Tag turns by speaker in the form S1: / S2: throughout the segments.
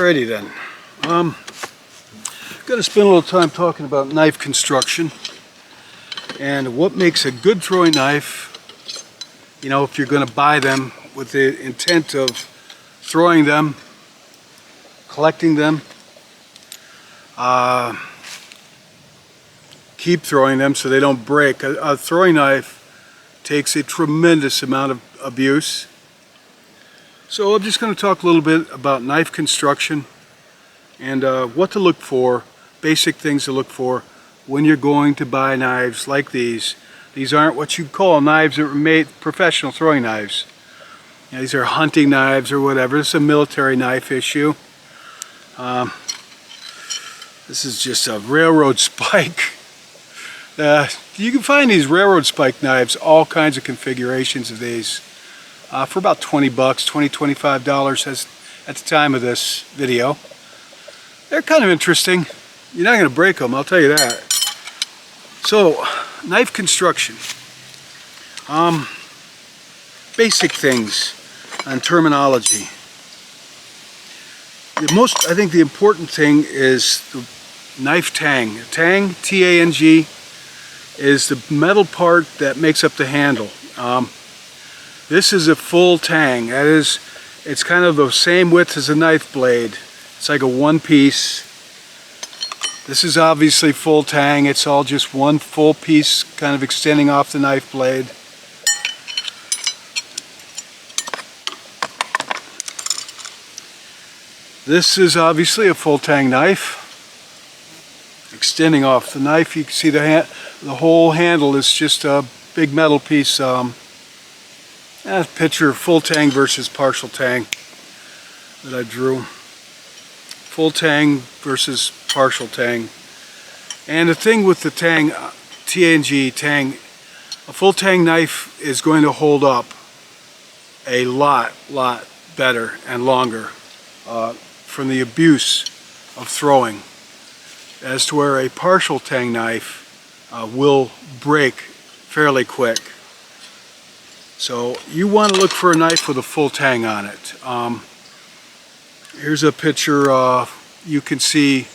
S1: Alrighty then. I'm going to spend a little time talking about knife construction and what makes a good throwing knife. You know, if you're going to buy them with the intent of throwing them, collecting them, keep throwing them so they don't break. A throwing knife takes a tremendous amount of abuse. So I'm just going to talk a little bit about knife construction and what to look for, basic things to look for when you're going to buy knives like these. These aren't what you call knives that were made professional throwing knives. You know, these are hunting knives or whatever. This is a military knife issue. This is just a railroad spike. You can find these railroad spike knives, all kinds of configurations of these, for about 20 bucks, $25 as at the time of this video. They're kind of interesting. You're not going to break them, I'll tell you that. So, knife construction. Basic things on terminology. I think the important thing is the knife tang. Tang, T-A-N-G, is the metal part that makes up the handle. This is a full tang. That is, it's kind of the same width as a knife blade. It's like a one piece. This is obviously full tang. It's all just one full piece kind of extending off the knife blade. This is obviously a full tang knife. Extending off the knife, you can see the whole handle is just a big metal piece. Picture full tang versus partial tang that I drew. Full tang versus partial tang. And the thing with the tang, T-A-N-G, tang, a full tang knife is going to hold up a lot better and longer from the abuse of throwing, as to where a partial tang knife will break fairly quick. So you want to look for a knife with a full tang on it. Here's a picture. You can see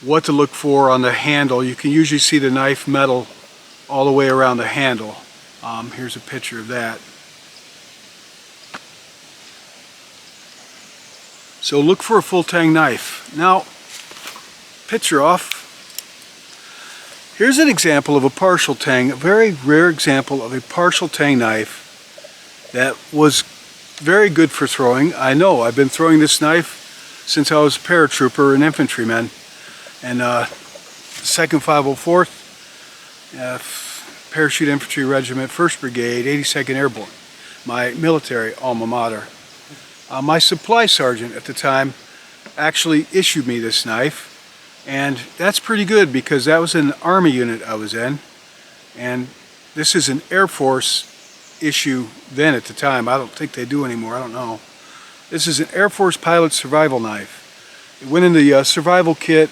S1: what to look for on the handle. You can usually see the knife metal all the way around the handle. Here's a picture of that. So look for a full tang knife. Now, picture off. Here's an example of a partial tang, a very rare example of a partial tang knife that was very good for throwing. I know, I've been throwing this knife since I was a paratrooper and infantryman, and 2nd 504th Parachute Infantry Regiment, 1st Brigade, 82nd Airborne, my military alma mater. My supply sergeant at the time actually issued me this knife, and that's pretty good because that was an Army unit I was in, and this is an Air Force issue then at the time. I don't think they do anymore, I don't know. This is an Air Force pilot survival knife. It went in the survival kit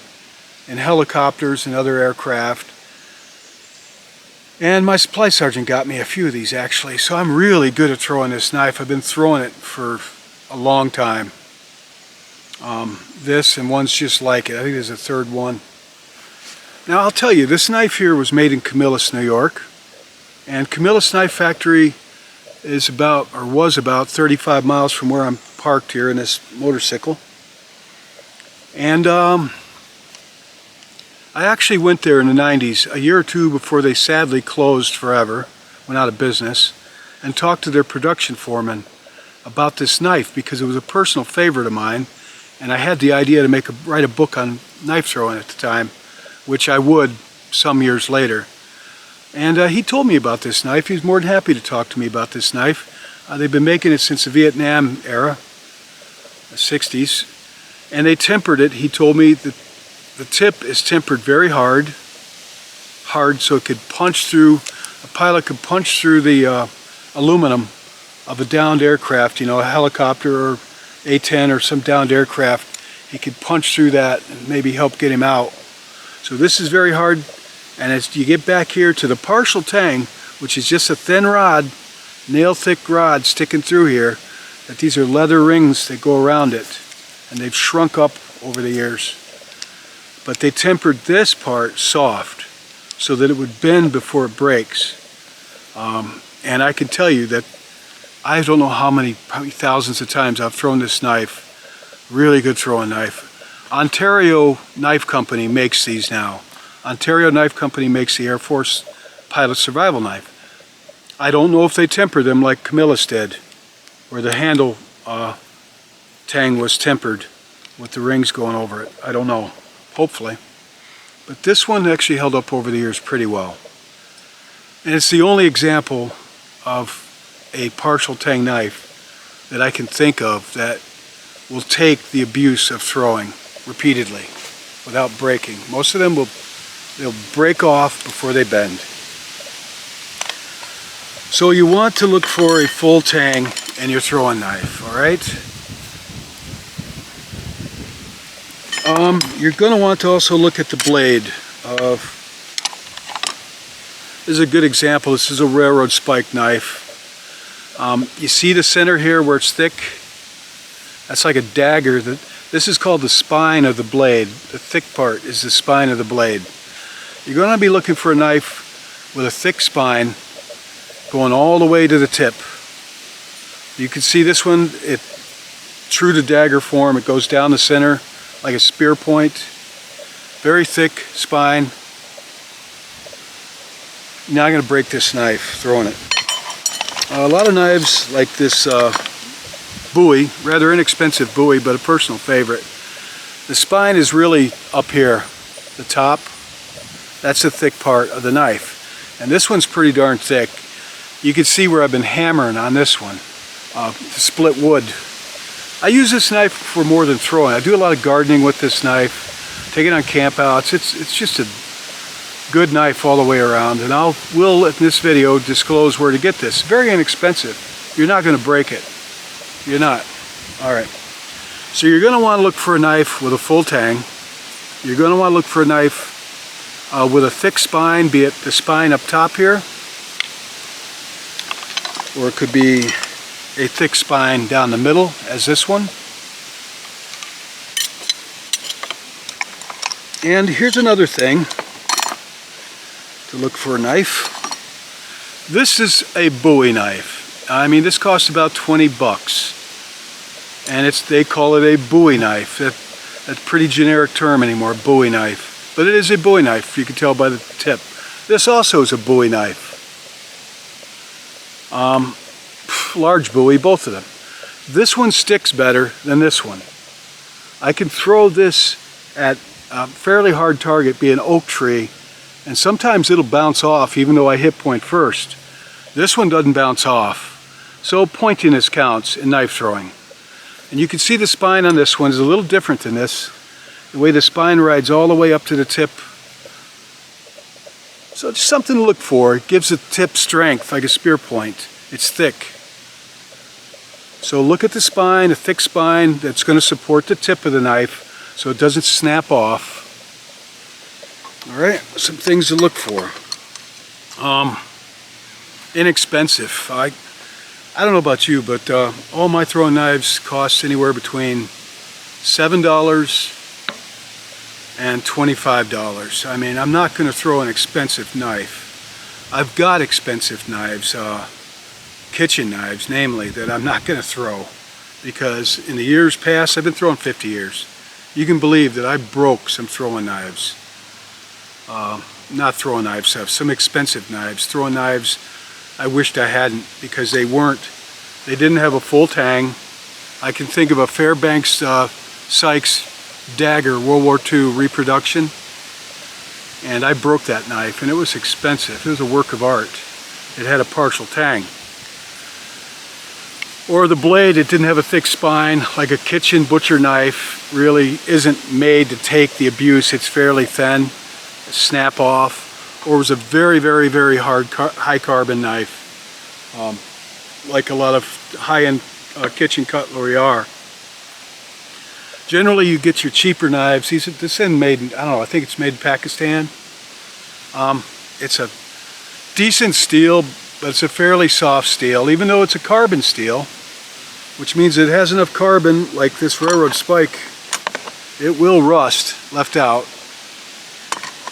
S1: in helicopters and other aircraft, and my supply sergeant got me a few of these actually, so I'm really good at throwing this knife. I've been throwing it for a long time. This and one's just like it. I think there's a third one. Now I'll tell you, this knife here was made in Camillus, New York, and Camillus Knife Factory is about, or was about, 35 miles from where I'm parked here in this motorcycle. And I actually went there in the 90s, a year or two before they sadly closed forever, went out of business, and talked to their production foreman about this knife because it was a personal favorite of mine, and I had the idea to write a book on knife throwing at the time, which I would some years later. And he told me about this knife. He was more than happy to talk to me about this knife. They've been making it since the Vietnam era, the 60s, and they tempered it. He told me that the tip is tempered very hard so it could punch through, a pilot could punch through the aluminum of a downed aircraft, you know, a helicopter or A-10 or some downed aircraft. He could punch through that and maybe help get him out. So this is very hard, and as you get back here to the partial tang, which is just a thin rod, nail thick rod sticking through here, that these are leather rings that go around it. and they've shrunk up over the years. But they tempered this part soft so that it would bend before it breaks. And I can tell you that I don't know how many, probably thousands of times I've thrown this knife. Really good throwing knife. Ontario Knife Company makes these now. Ontario Knife Company makes the Air Force Pilot Survival Knife. I don't know if they temper them like Camillus did, where the handle tang was tempered with the rings going over it. I don't know. Hopefully. But this one actually held up over the years pretty well. And it's the only example of a partial tang knife that I can think of that will take the abuse of throwing repeatedly without breaking. Most of them they'll break off before they bend. So you want to look for a full tang in your throwing knife, all right? You're going to want to also look at the blade. This is a good example. This is a railroad spike knife. You see the center here where it's thick? That's like a dagger. This is called the spine of the blade. The thick part is the spine of the blade. You're going to be looking for a knife with a thick spine going all the way to the tip. You can see this one, true to dagger form, it goes down the center like a spear point. Very thick spine. Now I'm going to break this knife, throwing it. A lot of knives like this Buoy, rather inexpensive Buoy, but a personal favorite. The spine is really up here, the top. That's the thick part of the knife. And this one's pretty darn thick. You can see where I've been hammering on this one to split wood. I use this knife for more than throwing. I do a lot of gardening with this knife, take it on campouts. It's just a good knife all the way around, and will in this video disclose where to get this. Very inexpensive. You're not going to break it. You're not. Alright. So you're going to want to look for a knife with a full tang. You're going to want to look for a knife with a thick spine, be it the spine up top here, or it could be a thick spine down the middle, as this one. And here's another thing to look for a knife. This is a Buoy knife. I mean, this costs about 20 bucks. And they call it a Buoy knife. That's a pretty generic term anymore, Buoy knife. But it is a Buoy knife, you can tell by the tip. This also is a Buoy knife. Large Buoy, both of them. This one sticks better than this one. I can throw this at a fairly hard target, be an oak tree, and sometimes it'll bounce off even though I hit point first. This one doesn't bounce off. So pointiness counts in knife throwing. And you can see the spine on this one is a little different than this. The way the spine rides all the way up to the tip. So just something to look for. It gives the tip strength like a spear point. It's thick. So look at the spine, a thick spine that's going to support the tip of the knife so it doesn't snap off. Alright, some things to look for. Inexpensive. I don't know about you, but all my throwing knives cost anywhere between $7 and $25. I mean, I'm not going to throw an expensive knife. I've got expensive knives, kitchen knives namely, that I'm not going to throw because in the years past, I've been throwing 50 years. You can believe that I broke some throwing knives. Not throwing knives, some expensive knives. Throwing knives I wished I hadn't because they didn't have a full tang. I can think of a Fairbanks Sykes dagger World War II reproduction, and I broke that knife and it was expensive. It was a work of art. It had a partial tang. Or the blade, it didn't have a thick spine like a kitchen butcher knife really isn't made to take the abuse. It's fairly thin, snap off. Or it was a very, very, very hard high carbon knife, like a lot of high-end kitchen cutlery are. Generally you get your cheaper knives. This is made in, I don't know, I think it's made in Pakistan. It's a decent steel, but it's a fairly soft steel. Even though it's a carbon steel, which means it has enough carbon, like this railroad spike, it will rust, left out.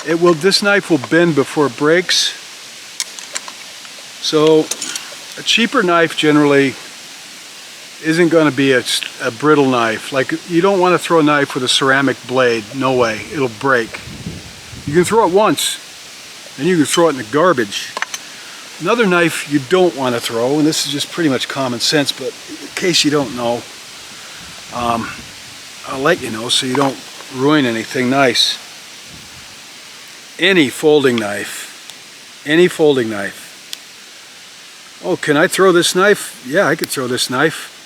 S1: This knife will bend before it breaks. So a cheaper knife generally isn't going to be a brittle knife. Like, you don't want to throw a knife with a ceramic blade. No way, it'll break. You can throw it once, and you can throw it in the garbage. Another knife you don't want to throw, and this is just pretty much common sense, but in case you don't know, I'll let you know so you don't ruin anything nice. Any folding knife. Any folding knife. Oh, can I throw this knife? Yeah, I could throw this knife.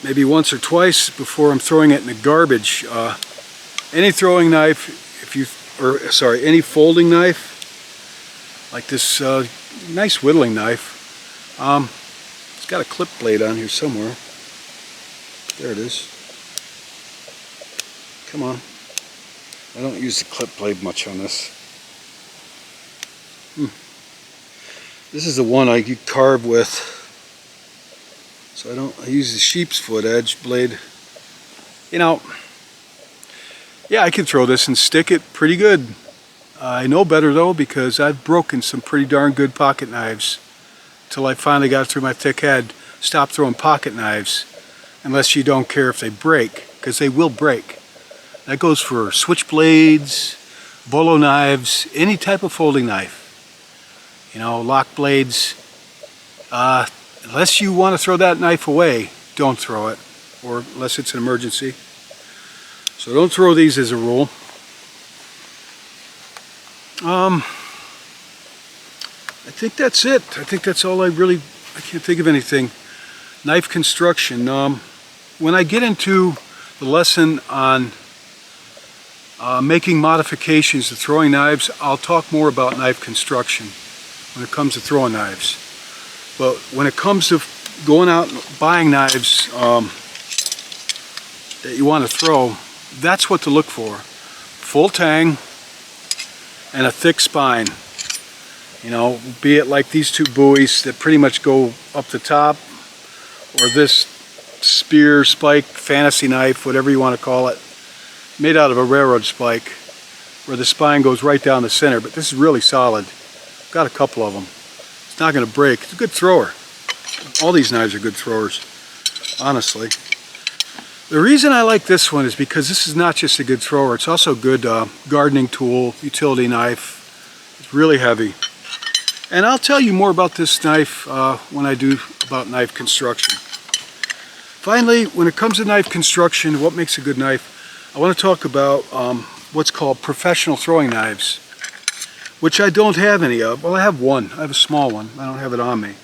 S1: Maybe once or twice before I'm throwing it in the garbage. Any throwing knife, any folding knife, like this nice whittling knife. It's got a clip blade on here somewhere. There it is. Come on. I don't use the clip blade much on this. This is the one I carve with. So I use the sheep's foot edge blade. You know, yeah, I can throw this and stick it pretty good. I know better though, because I've broken some pretty darn good pocket knives till I finally got through my thick head. Stop throwing pocket knives unless you don't care if they break, because they will break. That goes for switchblades, bolo knives, any type of folding knife. You know, lock blades. Unless you want to throw that knife away, don't throw it, or unless it's an emergency. So don't throw these as a rule. I think that's it. I think that's all I can't think of anything. Knife construction. When I get into the lesson on making modifications to throwing knives, I'll talk more about knife construction when it comes to throwing knives. But when it comes to going out and buying knives that you want to throw, that's what to look for. Full tang and a thick spine. You know, be it like these two buoys that pretty much go up the top, or this spear, spike, fantasy knife, whatever you want to call it, made out of a railroad spike, where the spine goes right down the center. But this is really solid. Got a couple of them. It's not going to break. It's a good thrower. All these knives are good throwers, honestly. The reason I like this one is because this is not just a good thrower, it's also a good gardening tool, utility knife. It's really heavy. And I'll tell you more about this knife when I do about knife construction. Finally, when it comes to knife construction, what makes a good knife, I want to talk about what's called professional throwing knives, which I don't have any of. Well, I have one. I have a small one. I don't have it on me.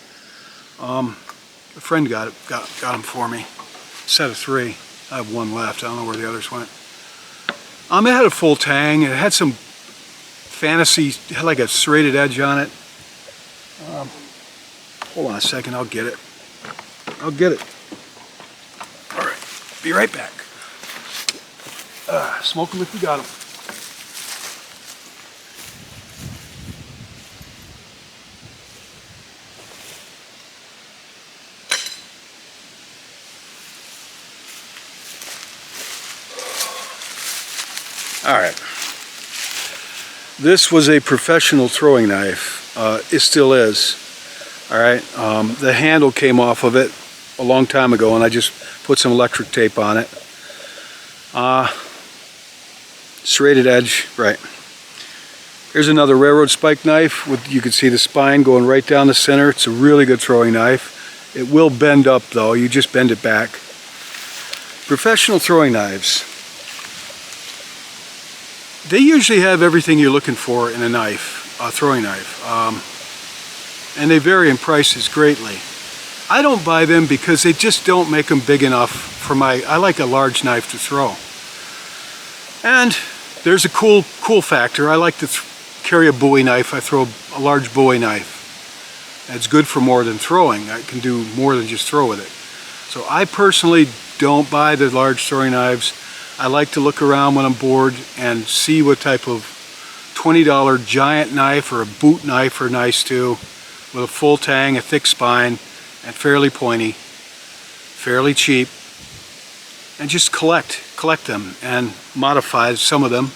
S1: A friend got them for me. Set of 3. I have one left. I don't know where the others went. It had a full tang. It had some fantasy, it had like a serrated edge on it. Hold on a second, I'll get it. I'll get it. All right, be right back. Smoke them if you got them. All right. This was a professional throwing knife. It still is. All right. The handle came off of it a long time ago, and I just put some electric tape on it. Serrated edge, right. Here's another railroad spike knife. You can see the spine going right down the center. It's a really good throwing knife. It will bend up though. You just bend it back. Professional throwing knives. They usually have everything you're looking for in a knife, a throwing knife, and they vary in prices greatly. I don't buy them because they just don't make them big enough for I like a large knife to throw. And there's a cool factor. I like to carry a Buoy knife. I throw a large Buoy knife. It's good for more than throwing. I can do more than just throw with it. So I personally don't buy the large throwing knives. I like to look around when I'm bored and see what type of $20 giant knife or a boot knife are nice too, with a full tang, a thick spine, and fairly pointy. fairly cheap, and just collect them and modify some of them.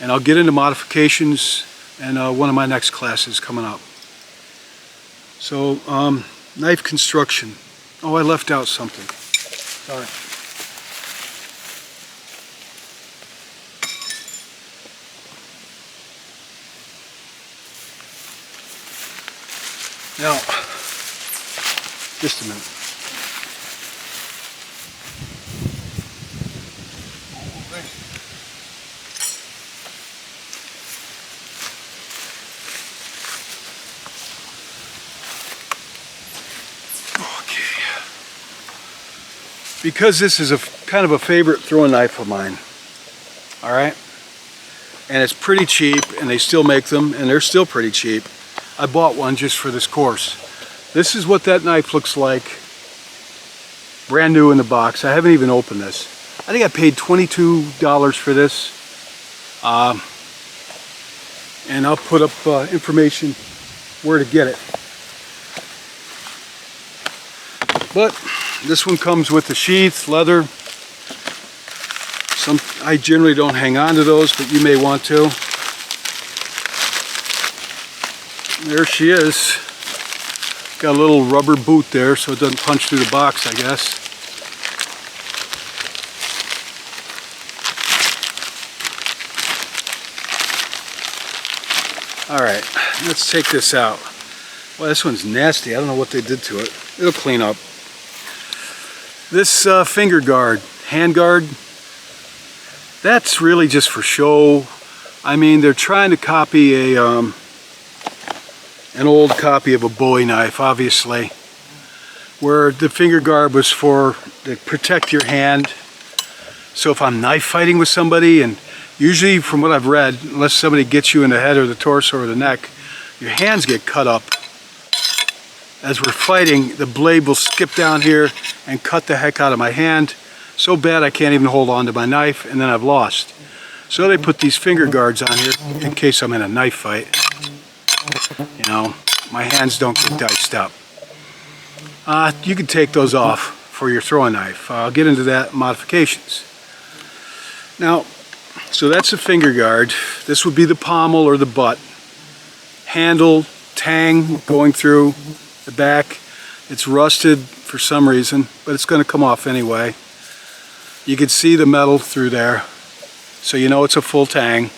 S1: And I'll get into modifications in one of my next classes coming up. So, knife construction. Oh, I left out something. Sorry. Now, just a minute. Because this is a kind of a favorite throwing knife of mine, all right, and it's pretty cheap, and they still make them, and they're still pretty cheap. I bought one just for this course. This is what that knife looks like, brand new in the box. I haven't even opened this. I think I paid $22 for this, and I'll put up information where to get it. But this one comes with the sheath, leather. I generally don't hang on to those, but you may want to. There she is. Got a little rubber boot there so it doesn't punch through the box, I guess. Alright, let's take this out. Well, this one's nasty. I don't know what they did to it. It'll clean up. This finger guard, hand guard, that's really just for show. I mean, they're trying to copy an old copy of a Buoy knife, obviously, where the finger guard was to protect your hand. So if I'm knife fighting with somebody, and usually from what I've read, unless somebody gets you in the head or the torso or the neck, your hands get cut up. As we're fighting, the blade will skip down here and cut the heck out of my hand. So bad I can't even hold on to my knife, and then I've lost. So they put these finger guards on here in case I'm in a knife fight. You know, my hands don't get diced up. You can take those off for your throwing knife. I'll get into that modifications. Now, so that's a finger guard. This would be the pommel or the butt. Handle, tang going through the back. It's rusted for some reason, but it's going to come off anyway. You can see the metal through there, so you know it's a full tang.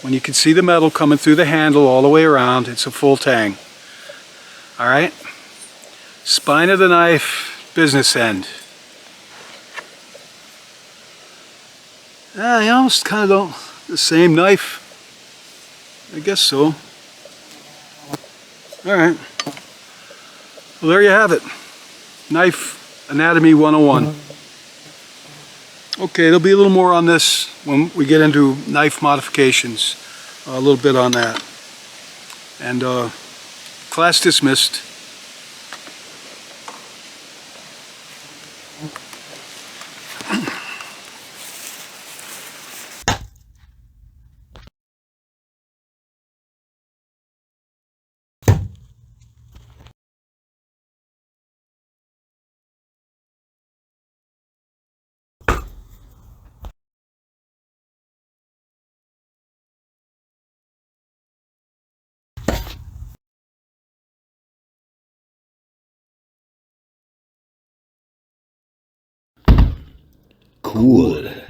S1: When you can see the metal coming through the handle all the way around, it's a full tang. Alright? Spine of the knife, business end. You almost kind of the same knife. I guess so. Alright. Well, there you have it. Knife Anatomy 101. Okay, there'll be a little more on this when we get into knife modifications. A little bit on that. And class dismissed.
S2: Cool.